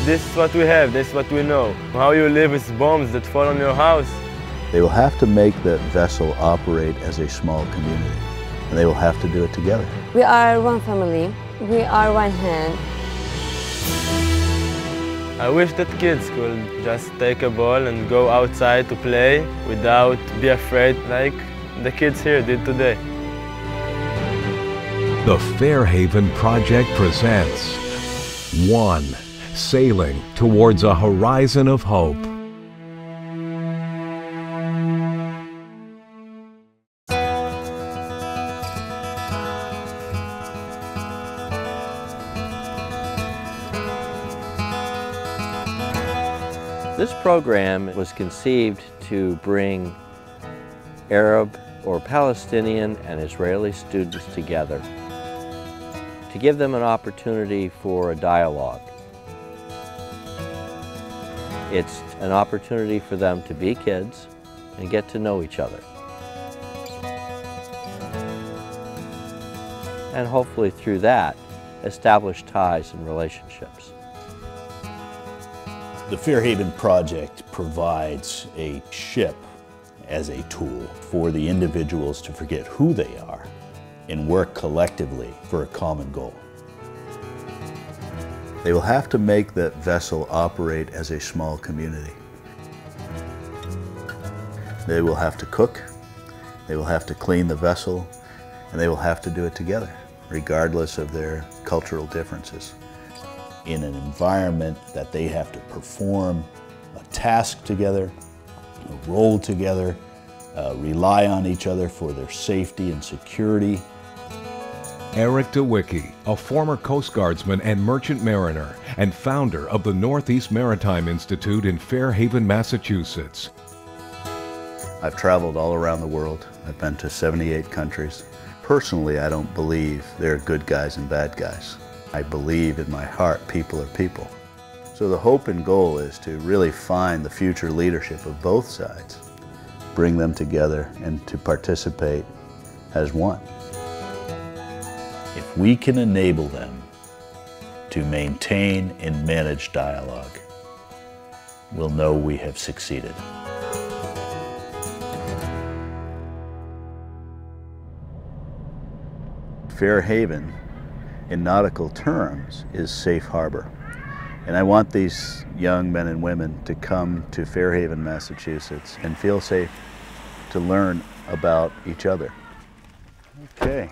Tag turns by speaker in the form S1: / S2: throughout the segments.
S1: this is what we have, this is what we know. How you live with bombs that fall on your house.
S2: They will have to make that vessel operate as a small community, and they will have to do it together.
S3: We are one family, we are one hand.
S1: I wish that kids could just take a ball and go outside to play without be afraid like the kids here did today.
S4: The Fairhaven Project presents One, Sailing Towards a Horizon of Hope.
S5: This program was conceived to bring Arab or Palestinian and Israeli students together, to give them an opportunity for a dialogue. It's an opportunity for them to be kids and get to know each other. And hopefully through that, establish ties and relationships.
S2: The Fairhaven Project provides a ship as a tool for the individuals to forget who they are and work collectively for a common goal. They will have to make that vessel operate as a small community. They will have to cook, they will have to clean the vessel, and they will have to do it together, regardless of their cultural differences. In an environment that they have to perform a task together, a role together, rely on each other for their safety and security.
S4: Eric DeWicki, a former Coast Guardsman and merchant mariner and founder of the Northeast Maritime Institute in Fairhaven, Massachusetts.
S2: I've traveled all around the world. I've been to 78 countries. Personally, I don't believe there are good guys and bad guys. I believe in my heart people are people. So the hope and goal is to really find the future leadership of both sides, bring them together and to participate as one. If we can enable them to maintain and manage dialogue, we'll know we have succeeded. Fairhaven, in nautical terms, is safe harbor. And I want these young men and women to come to Fairhaven, Massachusetts and feel safe to learn about each other. Okay.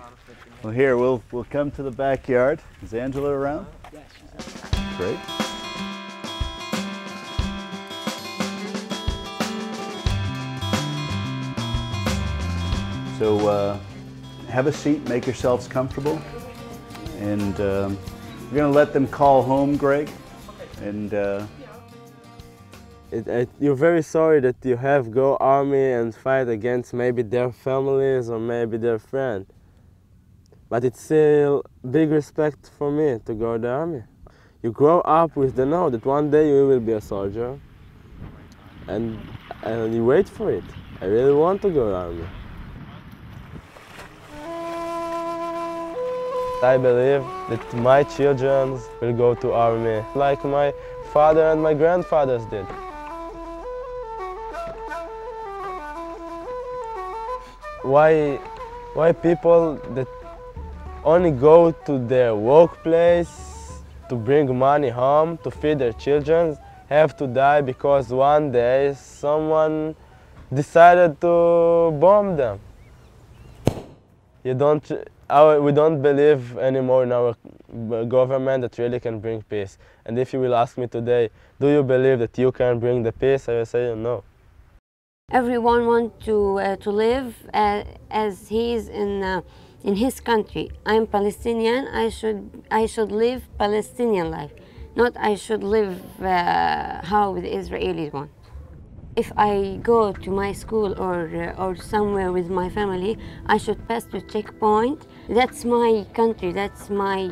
S2: Well, here, we'll come to the backyard. Is Angela around? Yes. Great. So have a seat, make yourselves comfortable. And we're going to let them call home, Greg. And
S1: you're very sorry that you have to go army and fight against maybe their families or maybe their friends. But it's still big respect for me to go to the army. You grow up with the know that one day you will be a soldier, and you wait for it. I really want to go to the army. I believe that my children will go to army like my father and my grandfathers did. Why people that only go to their workplace to bring money home to feed their children have to die because one day someone decided to bomb them? We don't believe anymore in our government that really can bring peace. And if you will ask me today, do you believe that you can bring the peace? I will say no.
S3: Everyone wants to live as he is in his country. I'm Palestinian. I should live Palestinian life, not I should live how the Israelis want. If I go to my school or somewhere with my family, I should pass the checkpoint. That's my country. That's my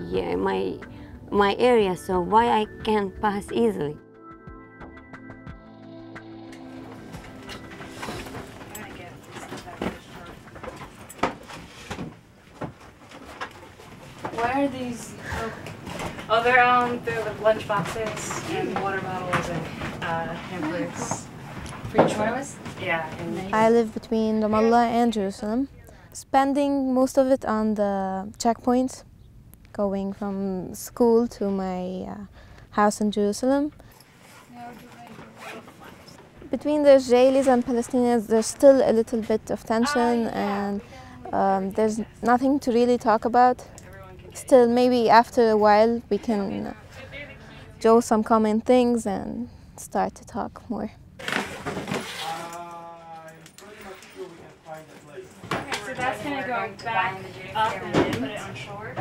S3: area. So why I can't pass easily?
S6: Why are these? Oh. Oh, they're like lunch boxes and water bottles and hampers. For each one of us? Yeah.
S7: I live between Ramallah and Jerusalem, spending most of it on the checkpoints, going from school to my house in Jerusalem. Between the Israelis and Palestinians, there's still a little bit of tension, and there's nothing to really talk about. Still, maybe after a while we can draw some common things and start to talk more.
S6: So that's going to go back up and then put it on shore.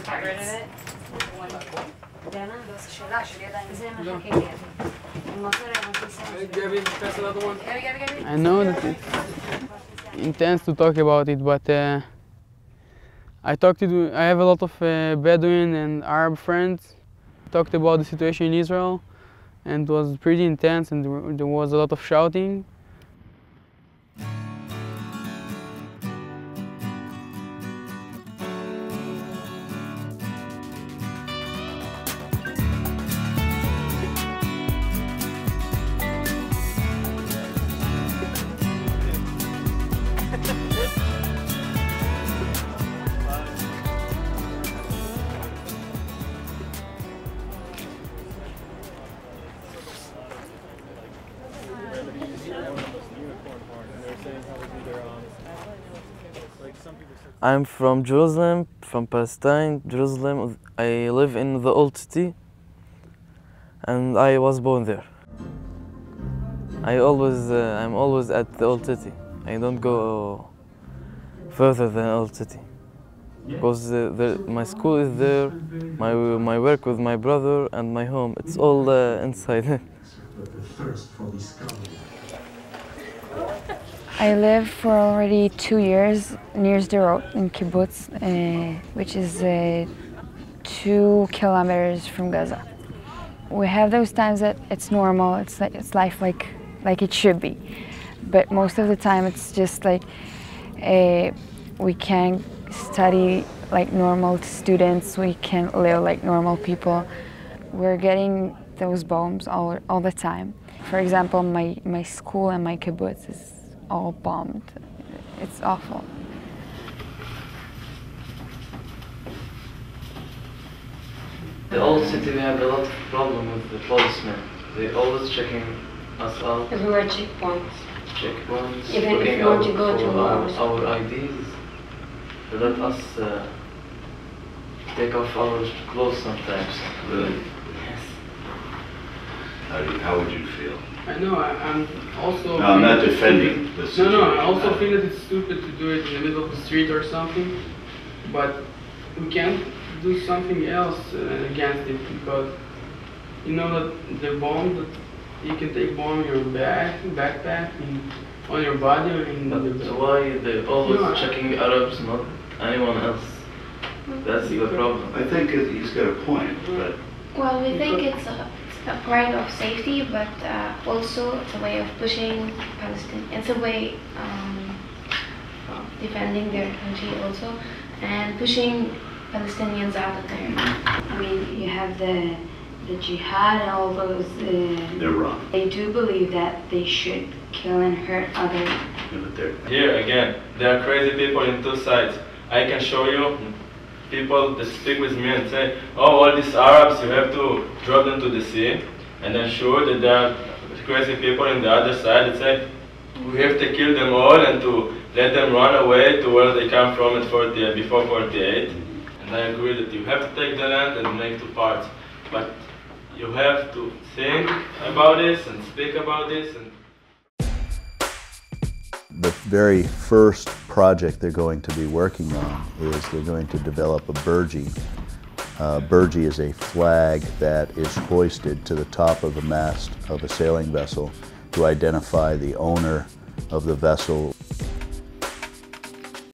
S6: Get rid of it.
S8: I know that it's intense to talk about it, but I have a lot of Bedouin and Arab friends. Talked about the situation in Israel, and it was pretty intense, and there was a lot of shouting.
S9: I'm from Jerusalem, from Palestine, Jerusalem. I live in the Old City, and I was born there. I'm always at the Old City. I don't go further than Old City, because my school is there, my work with my brother, and my home. It's all inside.
S10: I live for already 2 years near Sderot in Kibbutz, which is 2 kilometers from Gaza. We have those times that it's normal, it's life like it should be, but most of the time it's just like we can't study like normal students, we can't live like normal people. We're getting those bombs all the time. For example, my school and my kibbutz is all bombed. It's awful.
S11: The old city, we have a lot of problem with the policemen. They always checking us out.
S3: Everywhere checkpoints.
S11: Checkpoints.
S3: Even if you want to go to
S11: our IDs. They let us take off our clothes sometimes.
S2: Really?
S11: Yes.
S2: How would you feel?
S8: I know, I'm also...
S2: No, I'm not defending the situation.
S8: No, I also feel that it's stupid to do it in the middle of the street or something, but we can't do something else against it, because you know that the bomb, that you can take bomb in your backpack, on your body, or in
S11: but
S8: the...
S11: why they're always checking Arabs, not anyone else? That's the problem.
S2: I think he's got a point, but...
S12: Well, we think it's a part of safety, but also it's a way of pushing Palestine. It's a way of defending their country also, and pushing Palestinians out of there.
S3: I mean, you have the jihad and all those...
S2: They're wrong.
S3: They do believe that they should kill and hurt others.
S2: Yeah, but
S1: Here again, there are crazy people in two sides. I can show you people that speak with me and say, oh, all these Arabs, you have to drop them to the sea. And I'm sure that there are crazy people on the other side that say, we have to kill them all and to let them run away to where they come from before 48. And I agree that you have to take the land and make 2 parts. But you have to think about this and speak about this.
S2: The very first project they're going to be working on is they're going to develop a burgee. Burgee is a flag that is hoisted to the top of the mast of a sailing vessel to identify the owner of the vessel.